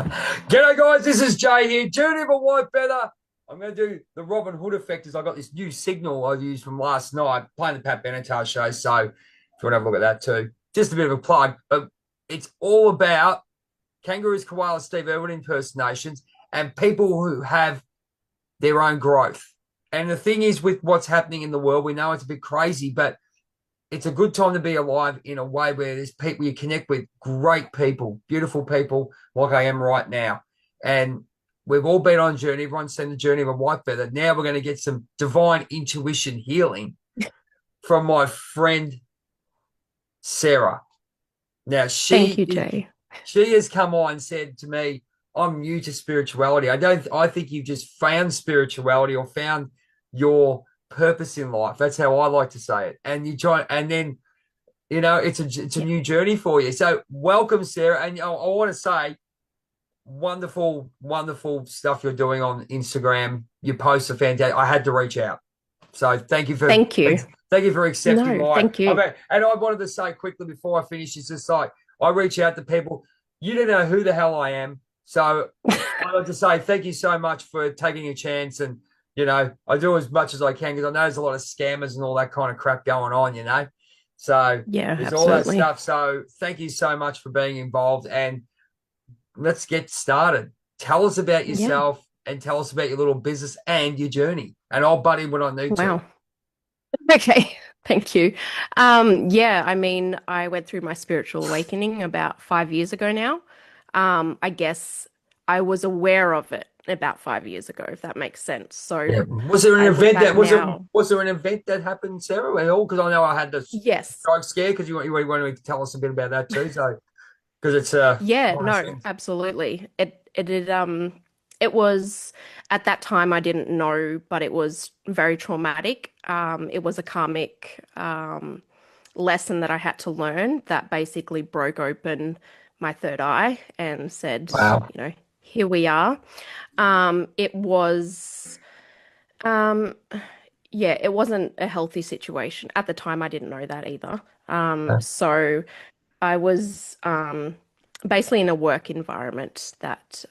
G'day guys, this is Jay here. Journey of a Whitefeather. I'm going to do the Robin Hood effect as I got this new signal I used from last night playing the Pat Benatar show. So if you want to have a look at that too, just a bit of a plug. But it's all about kangaroos, koalas, Steve Irwin impersonations, and people who have their own growth. And the thing is, with what's happening in the world, we know it's a bit crazy, but it's a good time to be alive in a way where there's people you connect with, great people, beautiful people like I am right now. And we've all been on a journey. Everyone's seen the journey of a white feather. Now we're going to get some divine intuition healing from my friend Sarah. Now Thank you, Jay. she has come on and said to me, I'm new to spirituality. I think you've just found spirituality or found your purpose in life. That's how I like to say it. And you try, and then it's a Yeah. new journey for you. So welcome, Sarah. And I want to say, wonderful, wonderful stuff you're doing on Instagram. Your posts are fantastic. I had to reach out. So Thank you. thank you for accepting No, my. thank you. And I wanted to say quickly before I finish, it's just like I reach out to people. You don't know who the hell I am. So I like to say thank you so much for taking a chance. And I do as much as I can because I know there's a lot of scammers and all that kind of crap going on. So Yeah, there's all that absolutely. stuff. So thank you so much for being involved. And let's get started. Tell us about Yeah. yourself and tell us about your little business and your journey. And I'll butt in when I need to. Wow. Okay. Thank you. Yeah, I mean, I went through my spiritual awakening about 5 years ago now. I guess I was aware of it about 5 years ago, if that makes sense. So Yeah. Was there an I look event back that now. was there an event that happened, Sarah, at all? Because I know I had this Yes. drug scare because you wanted to tell us a bit about that too. So because it's Yeah, one of those no, things. absolutely. It was at that time I didn't know, but it was very traumatic. It was a karmic lesson that I had to learn that basically broke open my third eye and said, Wow. here we are. It was um yeah, it wasn't a healthy situation. At the time I didn't know that either. So I was basically in a work environment that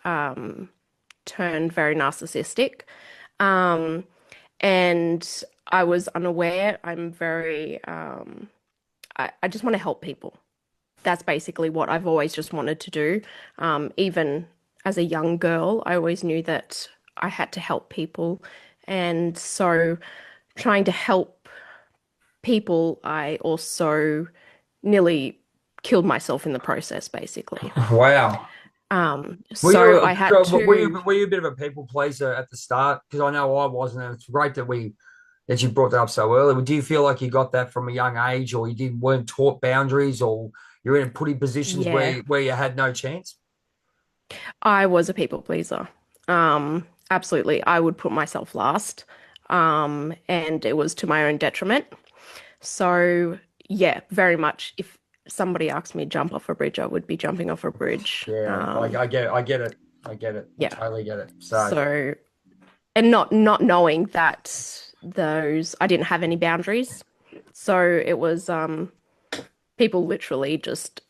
turned very narcissistic. Um, and I was unaware. I just want to help people. That's basically what I've always just wanted to do. Even as a young girl, I always knew that I had to help people. And so trying to help people, I also nearly killed myself in the process, basically. Wow. So I had to, Were you a bit of a people pleaser at the start? Because I know I wasn't, and it's great that you brought that up so early. Do you feel like you got that from a young age, or you didn't weren't taught boundaries, or you're in putting positions yeah, where you had no chance? I was a people pleaser. Absolutely. I would put myself last. And it was to my own detriment. So, yeah, very much. If somebody asked me to jump off a bridge, I would be jumping off a bridge. Yeah, I get it, I Yeah. totally get it. So So, and not knowing that I didn't have any boundaries. So it was people literally just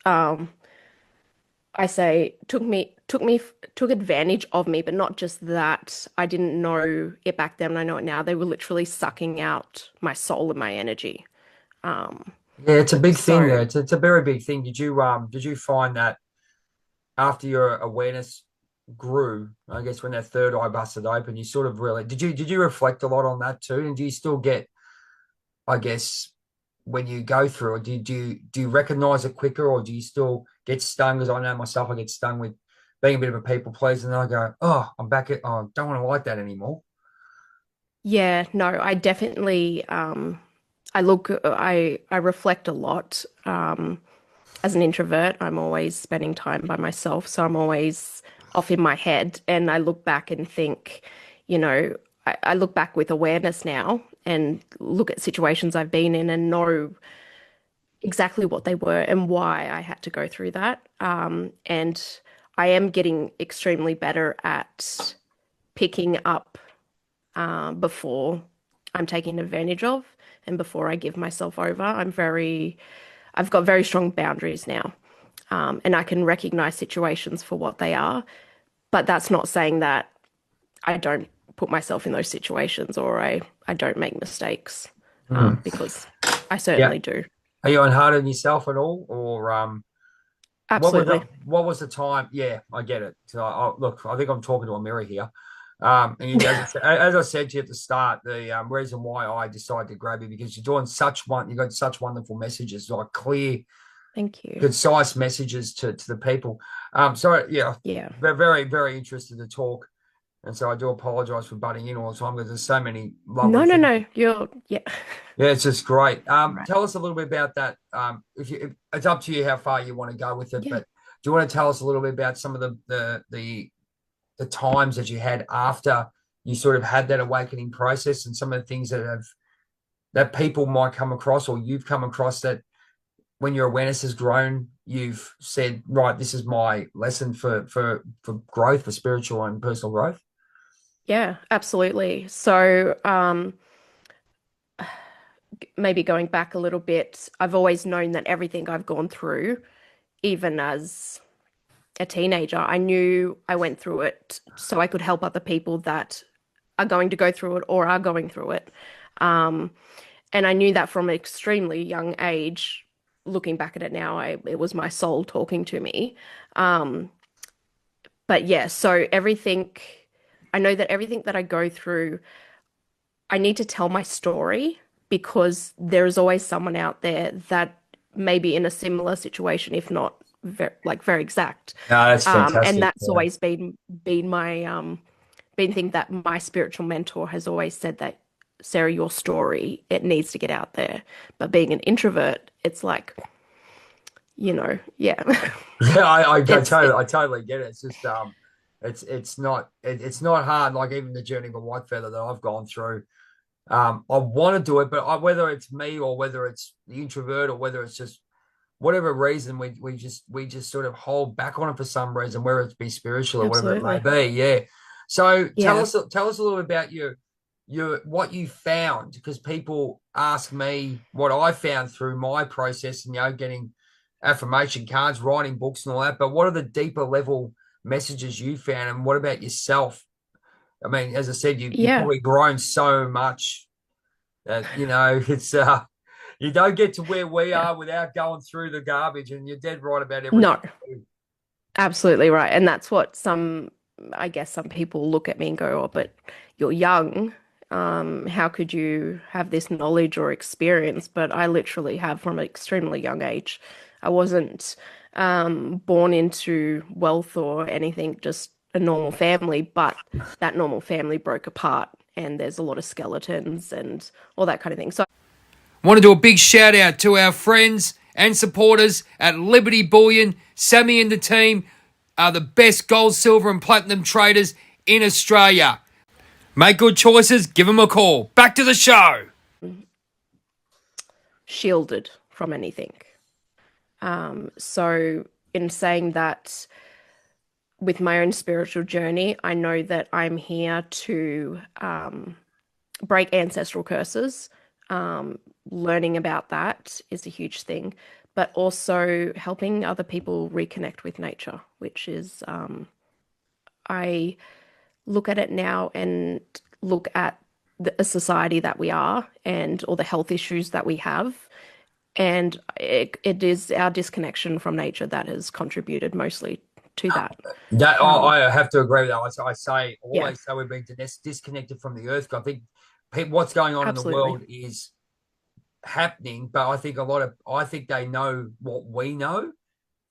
I say took advantage of me, but not just that. I didn't know it back then, I know it now. They were literally sucking out my soul and my energy. Um, yeah, it's a big thing. so It's a very big thing. Did you find that after your awareness grew, I guess when that third eye busted open, you sort of really did you reflect a lot on that too? And do you still get, I guess, when you go through it, do you recognize it quicker, or do you still get stung? Because I know myself, I get stung with being a bit of a people pleaser, and I go, oh, I'm back at, oh, I don't want to like that anymore. yeah, no, I definitely I reflect a lot. As an introvert, I'm always spending time by myself, so I'm always off in my head. And I look back and think, you know, I look back with awareness now and look at situations I've been in and know exactly what they were and why I had to go through that. And I am getting extremely better at picking up before I'm taken advantage of and before I give myself over. I've got very strong boundaries now. And I can recognize situations for what they are. But that's not saying that I don't put myself in those situations or I don't make mistakes, Mm. because I Yeah. certainly do. Are you unhard on yourself at all, or Absolutely. what was the time? Yeah, I get it. So look, I think I'm talking to a mirror here. And as I said to you at the start, the reason why I decided to grab you because you got such wonderful messages, like clear, Thank you. concise messages to the people. So yeah, Yeah. very, very interested to talk. And so I do apologize for butting in all the time because there's so many lovely No, no, things. no. Yeah. Yeah, it's just great. Right. Tell us a little bit about that. If it's up to you how far you want to go with it, Yeah. but do you want to tell us a little bit about some of the times that you had after you sort of had that awakening process and some of the things that people might come across or you've come across that when your awareness has grown, you've said, right, this is my lesson for growth, for spiritual and personal growth. Yeah, absolutely. So, maybe going back a little bit, I've always known that everything I've gone through, even as a teenager, I knew I went through it so I could help other people that are going to go through it or are going through it. Um, and I knew that from an extremely young age. Looking back at it now, it was my soul talking to me. Um, but yeah, so I know that everything that I go through, I need to tell my story because there is always someone out there that may be in a similar situation, if not very exact. No, that's And fantastic. that's always been my been thing that my spiritual mentor has always said that Sarah, your story, it needs to get out there. But being an introvert, it's like, yeah, Yeah, it's I totally get it. It's just it's not hard. Like even the journey of a white feather that I've gone through. I want to do it, but whether it's me or whether it's the introvert or whether it's just whatever reason we just sort of hold back on it for some reason, whether it's be spiritual or whatever it may absolutely, be. Yeah. So yeah, tell us a little bit about your what you found because people ask me what I found through my process and getting affirmation cards, writing books and all that. But what are the deeper level messages you found, and what about yourself? I mean, as I said, you've yeah, probably grown so much that it's you don't get to where we yeah. are without going through the garbage, and you're dead right about everything. No, absolutely right. And that's what I guess some people look at me and go, oh, but you're young. How could you have this knowledge or experience? But I literally have from an extremely young age. I wasn't born into wealth or anything, just a normal family, but that normal family broke apart and there's a lot of skeletons and all that kind of thing. So Want to do a big shout out to our friends and supporters at Liberty Bullion. Sammy and the team are the best gold, silver, and platinum traders in Australia. Make good choices, give them a call. Back to the show. shielded from anything. So in saying that, with my own spiritual journey, I know that I'm here to break ancestral curses. Learning about that is a huge thing, but also helping other people reconnect with nature, which is, I look at it now and look at a society that we are and all the health issues that we have. And it is our disconnection from nature that has contributed mostly to that. That Um, I have to agree with that. I yeah, always say we've been disconnected from the earth. I think what's going on in the absolutely. world is happening, but I think they know what we know,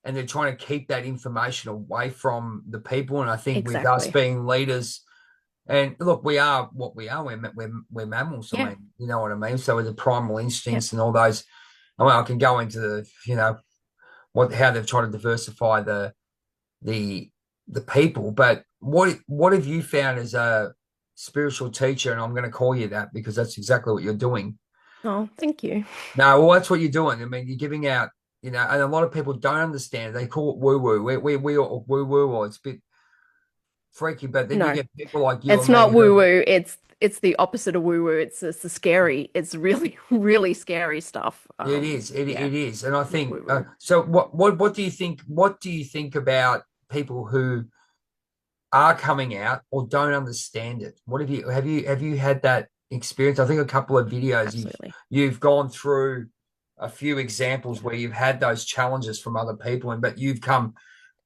and they're trying to keep that information away from the people. And I think with us Exactly. being leaders, and look, we are what we are. We're mammals. I Yeah. mean, you know what I mean. So with the primal Yeah. instincts and all those, I mean, I can go into the what how they've tried to diversify the the people. But what have you found as a spiritual teacher? And I'm going to call you that because that's exactly what you're doing. Oh, thank you. No, well, that's what you're doing. I mean, you're giving out, and a lot of people don't understand. They call it woo woo. We all woo woo, or it's a bit freaky. But then you No, get people like you it's and me not who woo-woo. It's the opposite of woo-woo. It's the scary. It's really, really scary stuff. it is, Yeah, it is, and I not think woo-woo. so. What do you think? What do you think about people who are coming out or don't understand it? What have you had that experience? I think a couple of videos Absolutely. you've gone through a few examples where you've had those challenges from other people, and but you've come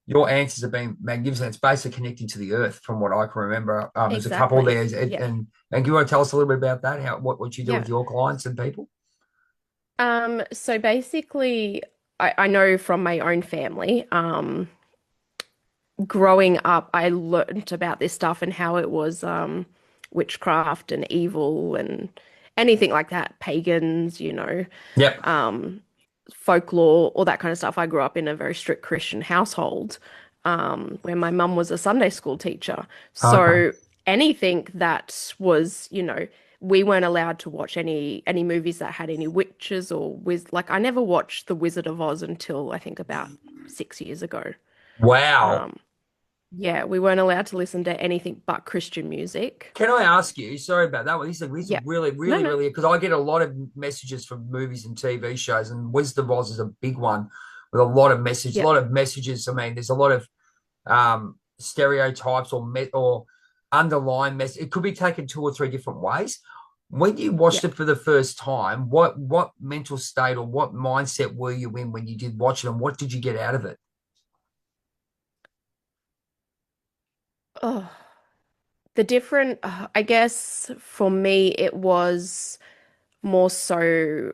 your answers have been magnificent. It's basically connecting to the earth, from what I can remember. There's a couple Exactly. there, Yeah. and do you want to tell us a little bit about that? How what you do with Yeah. your clients and people? So basically, I know from my own family, growing up, I learned about this stuff and how it was witchcraft and evil and anything like that, pagans, Yep. um, folklore, all that kind of stuff. I grew up in a very strict Christian household, where my mum was a Sunday school teacher. Okay. So anything that was, we weren't allowed to watch any movies that had any witches or like I never watched The Wizard of Oz until I think about 6 years ago. Wow. Um, yeah, we weren't allowed to listen to anything but Christian music. Can I ask you? Sorry about that one. These are Yeah. really, No, really, no. really because I get a lot of messages from movies and TV shows, and Wisdom of Oz is a big one with a Yeah. lot of messages. I mean, there's a lot of stereotypes or underlying mess. It could be taken two or three different ways. When you Yeah. watched it for the first time, what mental state or what mindset were you in when you did watch it, and what did you get out of it? Oh, the different, I guess for me, it was more so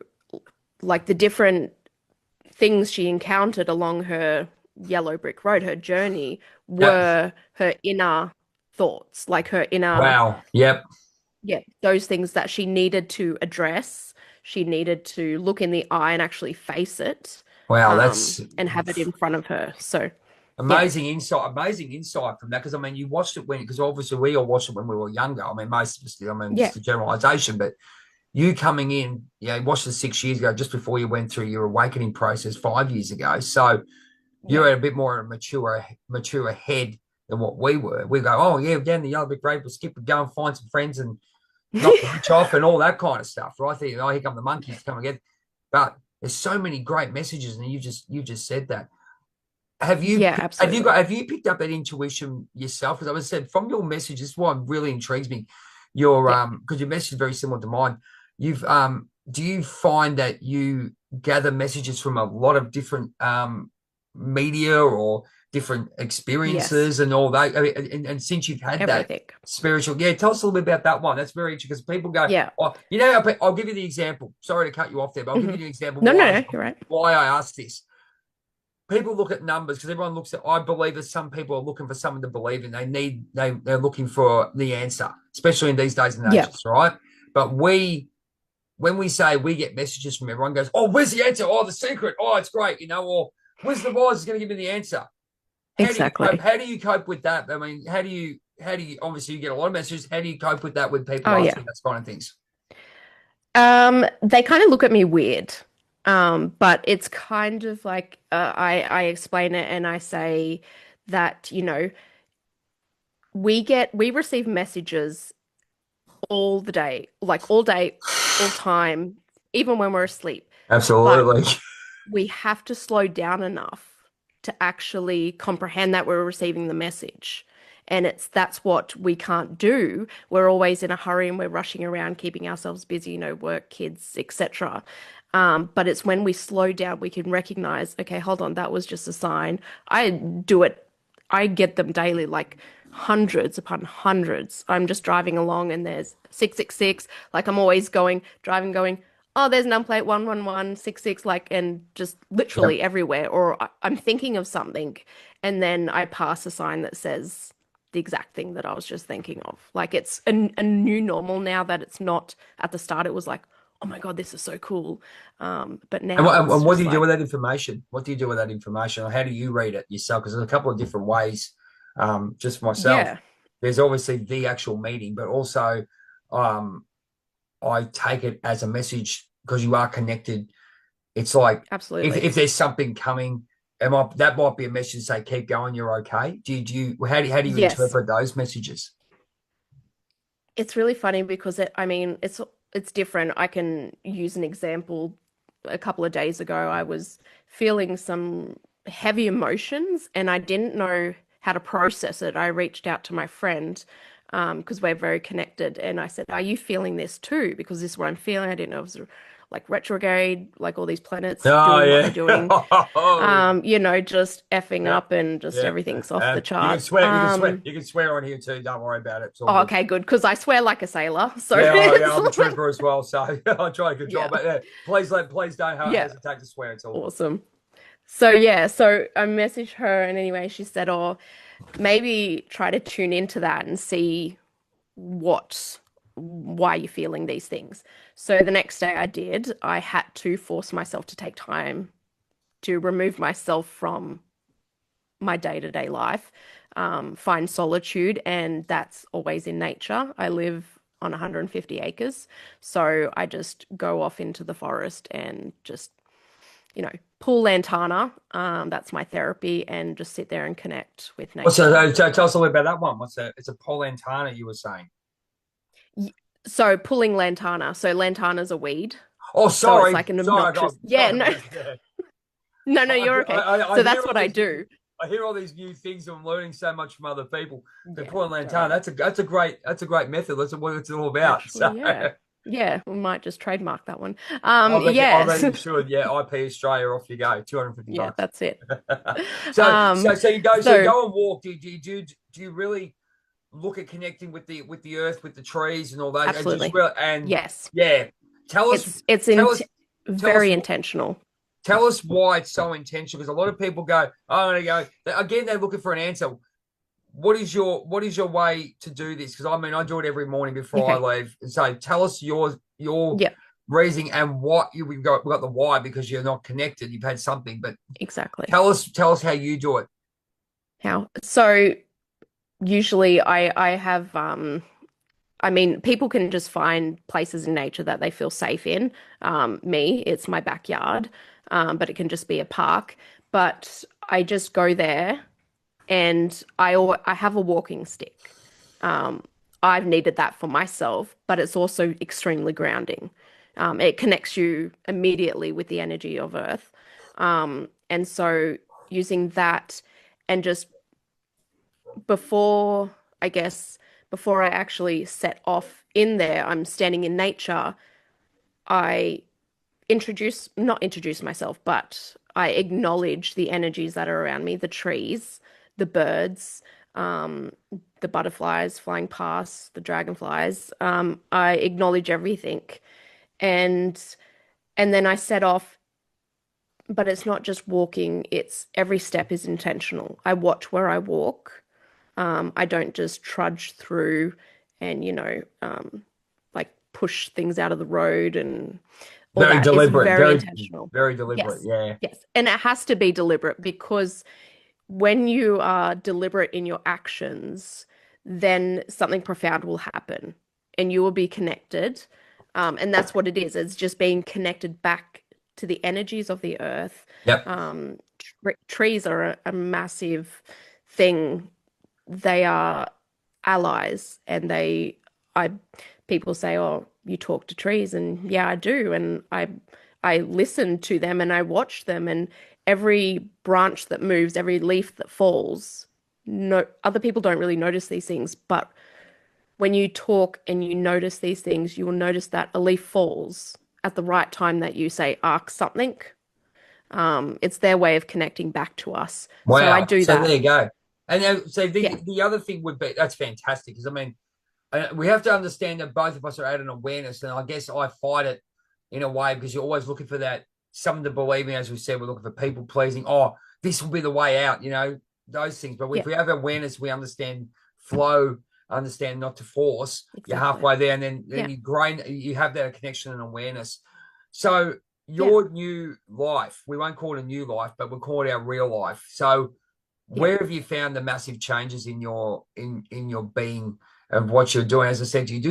like the different things she encountered along her yellow brick road, her journey, Yep. were her inner thoughts, like her inner, Wow. Yep. yeah, those things that she needed to address. She needed to look in the eye and actually face it, Wow. That's and have it in front of her. So, yeah, amazing insight from that. Because I mean, you watched it because obviously we all watched it when we were younger. I mean, most of us did. I mean, yeah, just a generalization, but you coming in, you watched it 6 years ago, just before you went through your awakening process 5 years ago. So yeah, you're at a bit more mature head than what we were. We go, oh yeah, down the yellow brick road, we'll skip and go and find some friends and knock the witch off and all that kind of stuff, right? Think, oh, here come the monkeys coming again. But there's so many great messages, and you just said that. Have you yeah, absolutely. have you picked up that intuition yourself? Because I was said from your message, this is what really intrigues me. Your Yeah, because your message is very similar to mine. You've do you find that you gather messages from a lot of different media or different yes, experiences and all that? I mean, and since you've had that everything. spiritual, yeah, tell us a little bit about that one. That's very interesting because people go, Yeah. oh, I'll give you the example. Sorry to cut you off there, but I'll give Hmm. you the example No, no, no, you're right. why I asked this. People look at numbers because everyone looks at. I believe that some people are looking for something to believe in. They're looking for the answer, especially in these days and Yeah, ages, right? But when we say we get messages from everyone goes, oh, where's the answer? Oh, the secret. Oh, it's great, or Wizard of Oz is going to give me the answer. How do you cope? exactly. How do you cope with that? I mean, how do you obviously you get a lot of messages. How do you cope with that with people Oh, yeah. asking those kind of things? They kind of look at me weird. But it's kind of like I explain it and I say that, we receive messages all the day, all time, even when we're asleep. But Absolutely. we have to slow down enough to actually comprehend that we're receiving the message. And that's what we can't do. We're always in a hurry and we're rushing around, keeping ourselves busy, work, kids, etc. But it's when we slow down, we can recognize, okay, hold on, that was just a sign. I do it, I get them daily, like hundreds upon hundreds. I'm just driving along and there's 666, like I'm always driving, going, oh, there's an plate 11166, like, and just Yep. literally everywhere. Or I'm thinking of something and then I pass a sign that says the exact thing that I was just thinking of. Like it's a new normal now that it's not at the start. It was like, oh my God, this is so cool. But And now what, it's and what do just you do like, with that information? What do you do with that information? Or how do you read it yourself? Because there's a couple of different ways. Just for myself, yeah, there's obviously the actual meeting, but also um, I take it as a message because you are connected. It's like absolutely. if there's something coming, that might be a message to say, keep going, you're okay. How do you Yes. interpret those messages? It's really funny because I mean, it's different. I can use an example. A couple of days ago, I was feeling some heavy emotions and I didn't know how to process it, I reached out to my friend because we're very connected, and I said, "Are you feeling this too? Because this is what I'm feeling. I didn't know it was like retrograde, like all these planets Oh doing what they're yeah. doing, Oh, just effing yeah. up and just Yeah. everything's off the You can charts." swear. You can swear. You can swear on here too. Don't worry about it. It's all Oh, good. okay, good, because I swear like a sailor, so Yeah, oh, yeah, it's I'm a like, trooper as well, so I try to control. yeah, But yeah, please don't yeah, hesitate to swear. It's all good. awesome. So yeah, so I messaged her, and anyway, she said, "Oh, maybe try to tune into that and see what why you're feeling these things." So the next day I did. I had to force myself to take time to remove myself from my day-to-day life, find solitude, and that's always in nature. I live on 150 acres, so I just go off into the forest and just, pull lantana. That's my therapy, and just sit there and connect with What's nature. tell us a little bit about that one. What's that? It's a Polentana you were saying. So pulling lantana. So lantana's a weed. Oh, So it's like an sorry, I obnoxious. got Yeah, sorry. no, Yeah. no, no, you're okay. I So hear that's all what I these do. I hear all these new things. I'm learning so much from other people. The Yeah, Poland don't Lantana, worry. that's a great method. That's what it's all about. Actually, So yeah. Yeah, we might just trademark that one. I Yes. reckon you should. Yeah, IP Australia, off you go. 250 Yeah, bucks. that's it. So Um, you so go and walk. Do you really look at connecting with the earth, with the trees and all that, and just absolutely. really and Yes. yeah, tell us It's tell in us tell us very intentional. tell us why it's so intentional. Because a lot of people go, I'm going to go again. They're looking for an answer. What is your way to do this? Because I mean, I do it every morning before I Okay. leave. So tell us your Yeah, reasoning and what you we've got the why because you're not connected. You've had something, but exactly. tell us how you do it. How? So usually I have I mean, people can just find places in nature that they feel safe in. Me, it's my backyard, but it can just be a park. But I just go there, and I have a walking stick. Um, I've needed that for myself, but it's also extremely grounding. It connects you immediately with the energy of Earth. And so using that, and just before, I guess, before I actually set off in there, I'm standing in nature. I not introduce myself, but I acknowledge the energies that are around me, the trees, the birds, um, the butterflies flying past, the dragonflies. I acknowledge everything, and then I set off. But it's not just walking; it's every step is intentional. I watch where I walk. I don't just trudge through and, like push things out of the road and all Very that. It's deliberate, very intentional. very deliberate. Yes. Yeah. Yes. And it has to be deliberate because when you are deliberate in your actions, then something profound will happen and you will be connected. And that's what it is. It's just being connected back to the energies of the earth. Yep. Trees are a massive thing. They are allies, and I people say, "Oh, you talk to trees," and yeah, I do, and I listen to them and I watch them, and every branch that moves, every leaf that falls, no other people don't really notice these things, but when you talk and you notice these things, you will notice that a leaf falls at the right time that you say arc something. It's their way of connecting back to us. So I Wow. do So that. there you go. And so Yeah. the other thing would be that's fantastic because I mean we have to understand that both of us are at an awareness, and I guess I fight it in a way because you're always looking for that something to believe in. As we said, we're looking for people pleasing. Oh, this will be the way out, those things. But Yeah. if we have awareness, we understand flow, understand not to force. You're Exactly. halfway there, and then Yeah. you have that connection and awareness. So Yeah. your new life, we won't call it a new life, but we'll call it our real life. So Yeah. where have you found the massive changes in your being of what you're doing? As I said, do you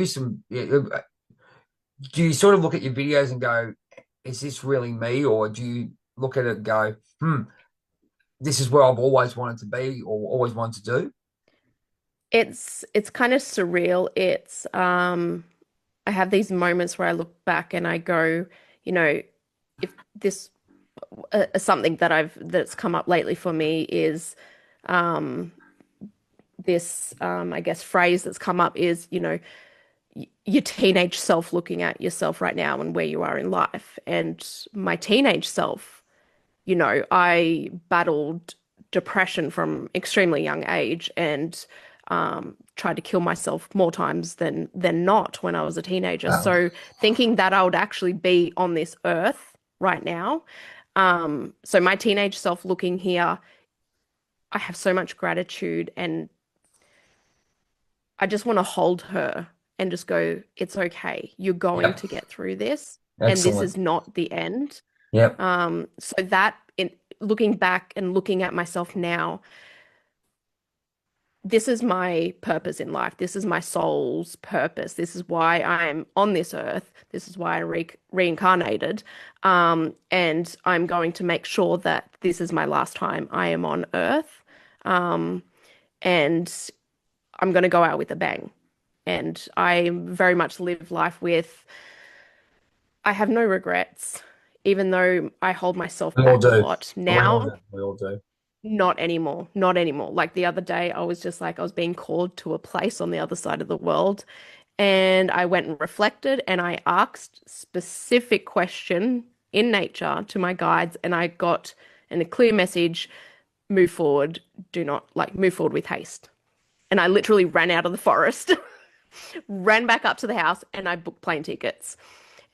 do you sort of look at your videos and go, is this really me? Or do you look at it and go, this is where I've always wanted to be or always wanted to do? It's kind of surreal. It's I have these moments where I look back and I go, you know, if this something that I've that's come up lately for me is this I guess phrase that's come up is, your teenage self looking at yourself right now and where you are in life. And my teenage self, I battled depression from extremely young age and tried to kill myself more times than not when I was a teenager. Wow. So thinking that I would actually be on this earth right now, so my teenage self looking here, I have so much gratitude and I just want to hold her and just go, it's okay. You're going Yep. to get through this, and this Excellent. is not the end. Yep. So that in looking back and looking at myself now, this is my purpose in life. This is my soul's purpose. This is why I'm on this earth. This is why I reincarnated. And I'm going to make sure that this is my last time I am on earth. Um, and I'm going to go out with a bang. And I very much live life with, I have no regrets, even though I hold myself We all back a do. lot. We all Now, do. We all do. not anymore. Not anymore. Like the other day, I was just like, I was being called to a place on the other side of the world. And I went and reflected and I asked specific question in nature to my guides, and I got a clear message, move forward, do not like move forward with haste. And I literally ran out of the forest, ran back up to the house, and I booked plane tickets.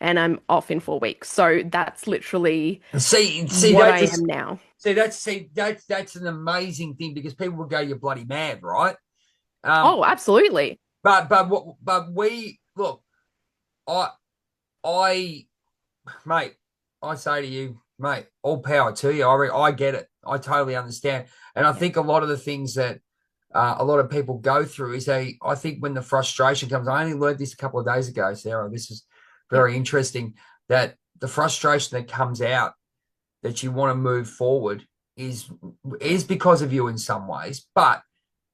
And I'm off in 4 weeks. So that's literally See, what I am now. that's an amazing thing because people will go, "You're bloody mad," right? Um, Oh, absolutely. but we look. I I mate, I say to you, mate, all power to you. I get it. I totally understand, and I Yeah, think a lot of the things that a lot of people go through is I think when the frustration comes, I only learned this a couple of days ago, Sarah. This is yeah, very interesting that the frustration that comes out that you want to move forward is yeah, is because of you in some ways, but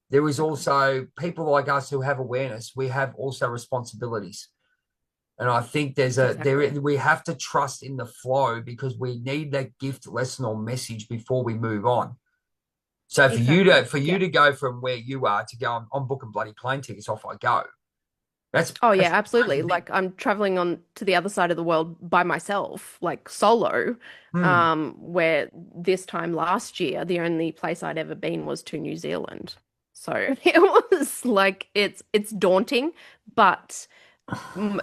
there is exactly. also people like us who have awareness. We have also responsibilities. And I think Exactly. we have to trust in the flow because we need that gift, lesson, or message before we move on. So Exactly. for you Yeah. to go from where you are to go, I'm booking bloody plane tickets, off I go. Oh yeah, That's an absolutely. amazing thing. Like I'm traveling on to the other side of the world by myself, like solo. Hmm. Where this time last year, the only place I'd ever been was to New Zealand. So it was like it's daunting, but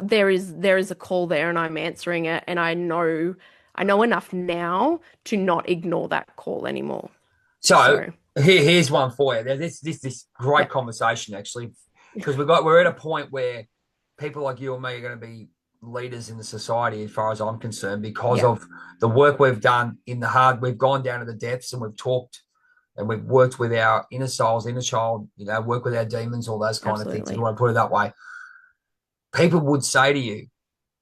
there is a call there and I'm answering it and I know enough now to not ignore that call anymore. So So, here's one for you. This great yeah. conversation actually, because we're at a point where people like you and me are going to be leaders in the society as far as I'm concerned because Yeah, of the work we've done in the hard. We've gone down to the depths and we've talked and we've worked with our inner souls, inner child. Work with our demons, all those kind of things. If you absolutely. want to put it that way, people would say to you,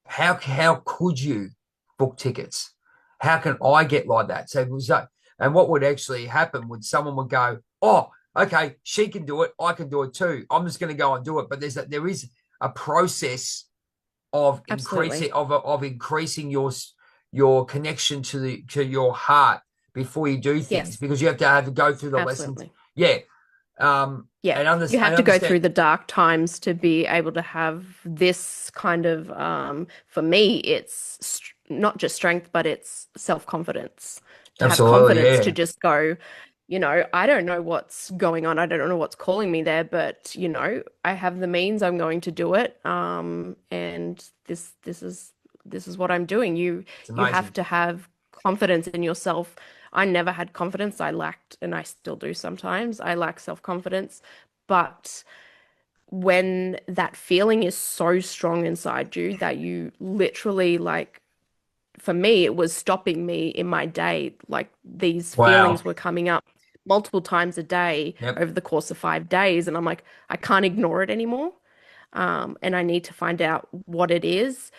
how could you book tickets? How can I get like that? And what would actually happen would someone would go, oh, okay, she can do it, I can do it too. I'm just going to go and do it. But there is a process of Absolutely. increasing your connection to your heart before you do things Yes, because you have to go through the lessons. absolutely. Yeah, Yeah, you and have to go understand. through the dark times to be able to have this kind of, for me, it's not just strength, but it's self-confidence. To have Absolutely, confidence to yeah, just go, I don't know what's going on. I don't know what's calling me there, but I have the means. I'm going to do it. And this is what I'm doing. it's You have amazing. to have confidence in yourself. I never had confidence. I lacked, and I still do sometimes. I lack self-confidence. But when that feeling is so strong inside you that you literally, like, for me, it was stopping me in my day. Like these Wow. feelings were coming up multiple times a day Yep. over the course of 5 days. And I'm like, I can't ignore it anymore. And I need to find out what it is.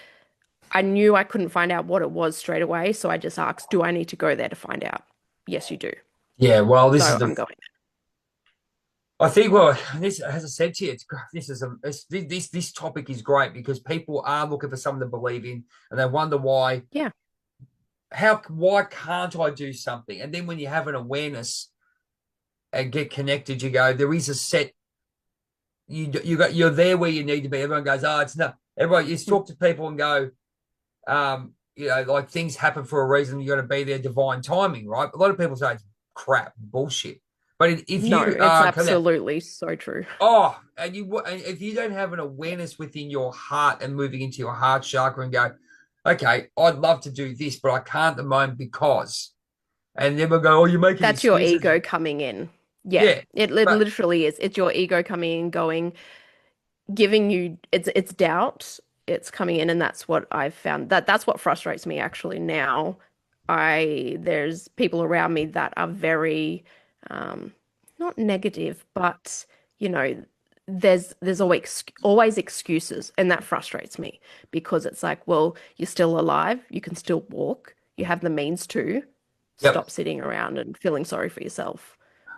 I knew I couldn't find out what it was straight away. So I just asked, do I need to go there to find out? Yes, you do. Yeah. Well, this is So the I'm going. I think, well, this, as I said to you, this topic is great because people are looking for something to believe in, and they wonder Yeah, why can't I do something? And then when you have an awareness and get connected, you go, there is a set. you're there where you need to be. Everyone goes, oh, it's not. Everyone, you Mm. talk to people and go, like things happen for a reason. You got to be there, divine timing, right? A lot of people say it's crap, bullshit. But if No, you it's come out, absolutely so true. and if you don't have an awareness within your heart and moving into your heart chakra and go, okay, I'd love to do this, but I can't at the moment because, and then we'll go, oh, you're making That's your excuses. ego coming in. Yeah, Yeah, it but literally is. It's your ego coming in, going, giving you it's doubt. It's coming in, and that's what I've found. That's what frustrates me actually now. I There's people around me that are very um not negative, but you know, there's always excuses, and that frustrates me because it's like, well, you're still alive, you can still walk, you have the means to yep. stop sitting around and feeling sorry for yourself.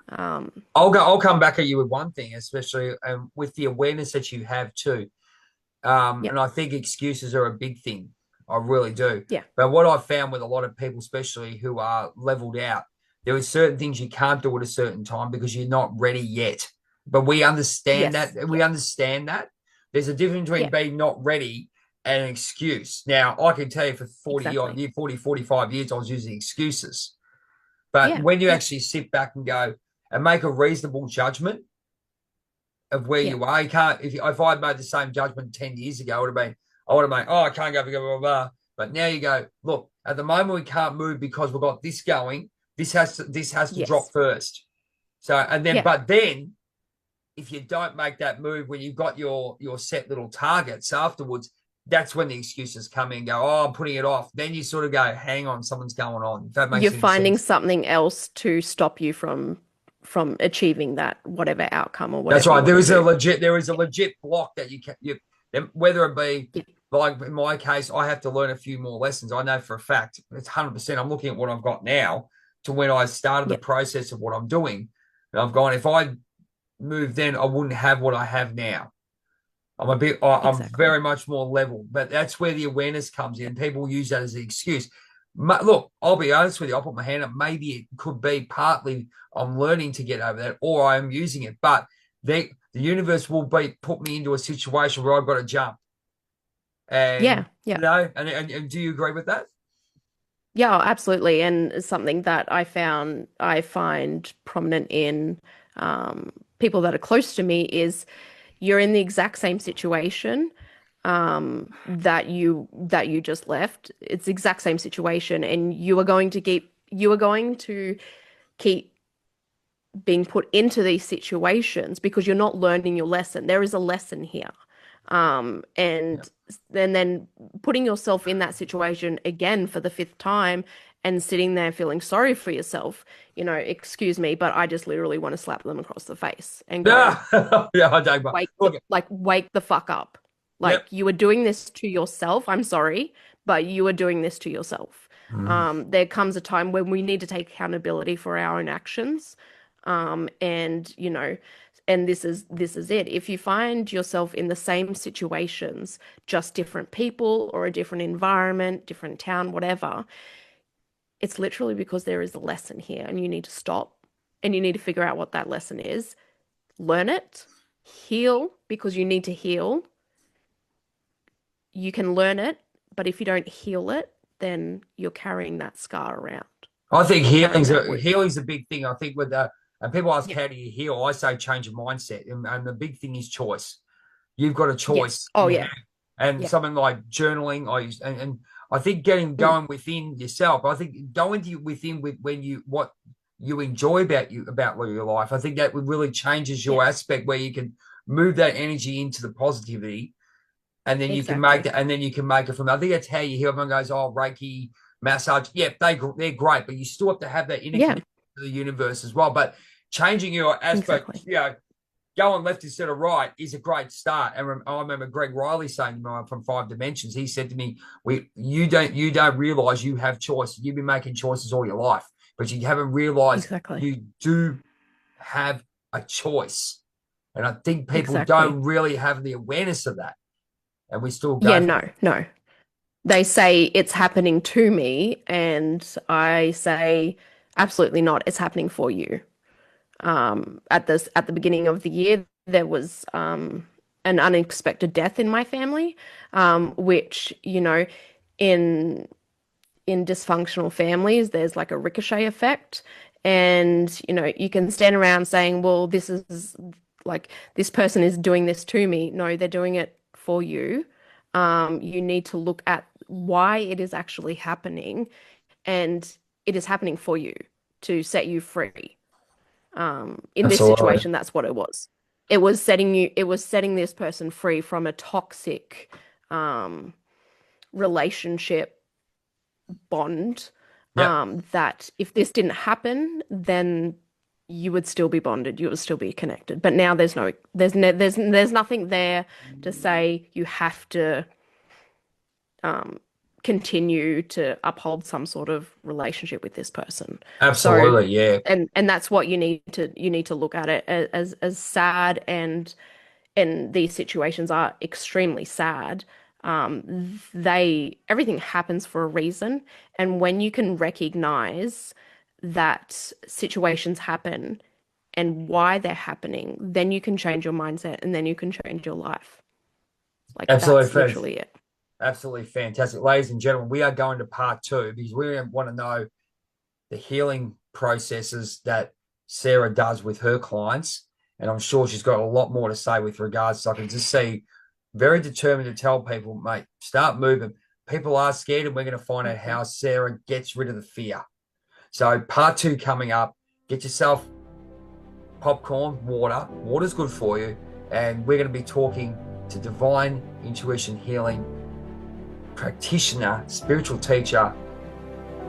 Um, I'll come back at you with one thing, especially with the awareness that you have too. yeah, And I think excuses are a big thing. I really do. yeah, But what I've found with a lot of people, especially who are leveled out, there are certain things you can't do at a certain time because you're not ready yet. But we understand that. yes, We yeah, understand that. There's a difference between yeah, being not ready and an excuse. Now, I can tell you for 40 odd exactly. years, 40, 45 years, I was using excuses. But Yeah, when you yeah, actually sit back and go and make a reasonable judgment, of where yeah, you are. You can't if I'd made the same judgment 10 years ago, I would have been, oh, I can't go blah, blah, blah. But now you go, look, at the moment we can't move because we've got this going. This has to drop yes, first. So and then yeah, but then if you don't make that move when you've got your set little targets afterwards, that's when the excuses come in and go, oh, I'm putting it off. Then you sort of go, hang on, something's going on. If that you're makes any finding sense. something else to stop you from achieving that whatever outcome or That's whatever you right. want to do. There is a legit block that whether it be Yeah, like in my case, I have to learn a few more lessons. I know for a fact it's 100%. I'm looking at what I've got now to when I started the yeah, process of what I'm doing, and I've gone. If I moved then, I wouldn't have what I have now. I'm exactly. very much more level, but that's where the awareness comes in. People use that as an excuse. Look, I'll be honest with you. I'll put my hand up. Maybe it could be partly I'm learning to get over that, or I am using it. But the universe will put me into a situation where I've got to jump. And Yeah, yeah. and do you agree with that? Yeah, absolutely. And it's something that I find prominent in people that are close to me is you're in the exact same situation that you just left. It's the exact same situation, and you are going to keep being put into these situations because you're not learning your lesson. There is a lesson here. Um, Yeah. and then putting yourself in that situation again for the fifth time and sitting there feeling sorry for yourself, excuse me, but I just literally want to slap them across the face and go, Yeah, yeah, I don't. But look, wake the fuck up. Like yep. you are doing this to yourself. I'm sorry, but you are doing this to yourself. Mm. There comes a time when we need to take accountability for our own actions. And and this is it. If you find yourself in the same situations, just different people or a different environment, different town, whatever, it's literally because there is a lesson here and you need to stop and you need to figure out what that lesson is, learn it, heal because you need to heal. You can learn it, but if you don't heal it, then you're carrying that scar around I think or carrying healing's that a wound. healing's a big thing. I think with and people ask Yeah. how do you heal? I say change your mindset, and the big thing is choice. You've got a Yes. choice Oh, in how, yeah. and Yeah. something like journaling. And I think getting Mm. going within yourself. I think going to within with when you what you enjoy about your life. I think that would really changes Yeah. your aspect where you can move that energy into the positivity and then you can make Exactly. that, and then you can make it from. I think that's how you hear everyone goes, "Oh, Reiki, massage, yeah, they're great, but you still have to have that inner Yeah. connection to the universe as well." But changing your aspect, Exactly. going left instead of right is a great start. And I remember Greg Riley saying to me from Five Dimensions, he said to me, you don't realize you have choice. You've been making choices all your life, but you haven't realized Exactly. you do have a choice." And I think people Exactly. don't really have the awareness of that, and we still Yeah, go for no, no. They say it's happening to me, and I say absolutely not. It's happening for you. At the beginning of the year, there was an unexpected death in my family, which, in dysfunctional families, there's like a ricochet effect. And, you can stand around saying, well, this is like this person is doing this to me. No, they're doing it for you. You need to look at why it is actually happening, and it is happening for you to set you free. In this Absolutely. situation, that's what it was. It was setting this person free from a toxic um, relationship bond. Yep. That if this didn't happen, then you would still be bonded, you would still be connected. But now there's nothing there to say you have to um, continue to uphold some sort of relationship with this person. So, Absolutely. Yeah. and that's what you need to look at it as sad, and these situations are extremely sad. They everything happens for a reason, and when you can recognize that situations happen and why they're happening, then you can change your mindset and then you can change your life. Like Absolutely. that's literally it. Absolutely fantastic. Ladies and gentlemen, we are going to part two because we want to know the healing processes that Sarah does with her clients. And I'm sure she's got a lot more to say with regards to, I can just see very determined to tell people, mate, start moving. People are scared, and we're going to find out Mhm. how Sarah gets rid of the fear. So, part two coming up. Get yourself popcorn, water. Water's good for you. And we're going to be talking to Divine Intuition Healing practitioner, spiritual teacher,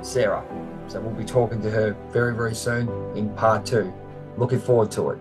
Sarah. So we'll be talking to her very, very soon in part two. Looking forward to it.